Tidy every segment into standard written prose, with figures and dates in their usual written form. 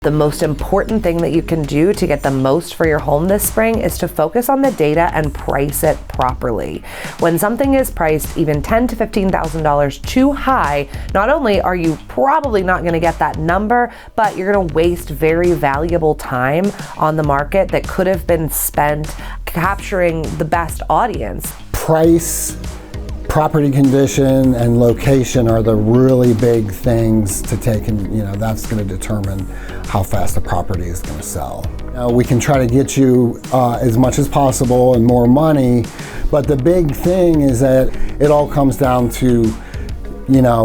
The most important thing that you can do to get the most for your home this spring is to focus on the data and price it properly. When something is priced even $10,000 to $15,000 too high, not only are you probably not going to get that number, but you're going to waste very valuable time on the market that could have been spent capturing the best audience. Price, property condition, and location are the really big things to take, and that's going to determine how fast the property is going to sell. We can try to get you as much as possible and more money, but the big thing is that it all comes down to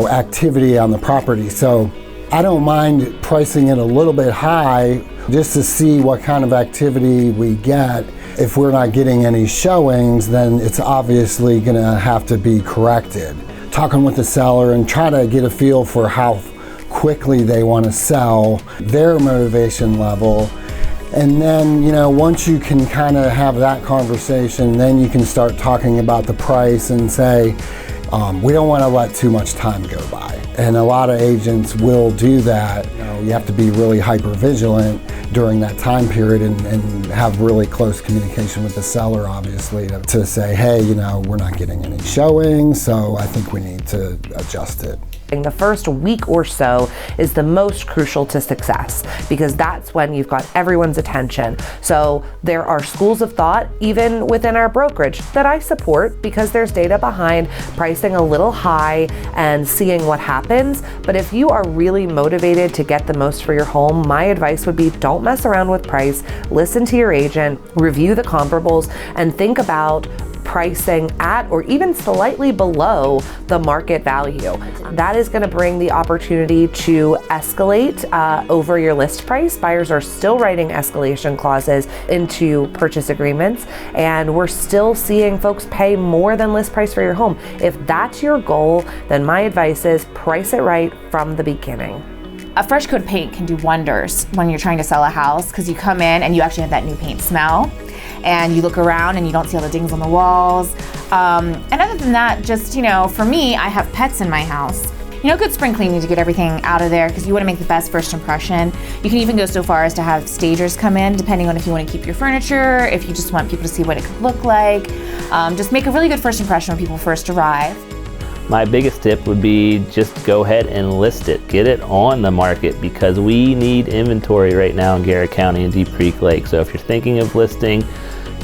activity on the property. So I don't mind pricing it a little bit high just to see what kind of activity we get. If we're not getting any showings, then it's obviously going to have to be corrected. Talking with the seller and try to get a feel for how quickly they want to sell, their motivation level. And then, once you can kind of have that conversation, then you can start talking about the price and say, we don't want to let too much time go by. And a lot of agents will do that. You have to be really hyper vigilant during that time period and have really close communication with the seller, obviously, to say, hey, we're not getting any showings, so I think we need to adjust it. The first week or so is the most crucial to success because that's when you've got everyone's attention. So there are schools of thought, even within our brokerage, that I support because there's data behind pricing a little high and seeing what happens. But if you are really motivated to get the most for your home, my advice would be don't mess around with price, listen to your agent, review the comparables, and think about pricing at or even slightly below the market value. That is going to bring the opportunity to escalate over your list price. Buyers are still writing escalation clauses into purchase agreements, and we're still seeing folks pay more than list price for your home. If that's your goal, then my advice is price it right from the beginning. A fresh coat of paint can do wonders when you're trying to sell a house because you come in and you actually have that new paint smell. And you look around and you don't see all the dings on the walls. And other than that, just, for me, I have pets in my house. Good spring cleaning to get everything out of there because you want to make the best first impression. You can even go so far as to have stagers come in, depending on if you want to keep your furniture, if you just want people to see what it could look like. Just make a really good first impression when people first arrive. My biggest tip would be just go ahead and list it. Get it on the market because we need inventory right now in Garrett County and Deep Creek Lake. So if you're thinking of listing,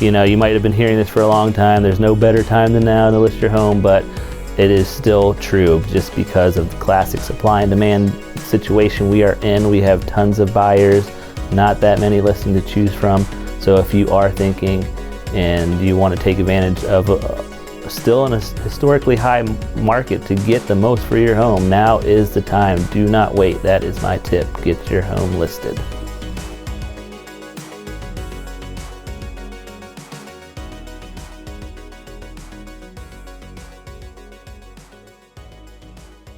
you might have been hearing this for a long time. There's no better time than now to list your home, but it is still true just because of the classic supply and demand situation we are in. We have tons of buyers, not that many listings to choose from. So if you are thinking and you want to take advantage of still in a historically high market to get the most for your home, now is the time. Do not wait. That is my tip. Get your home listed.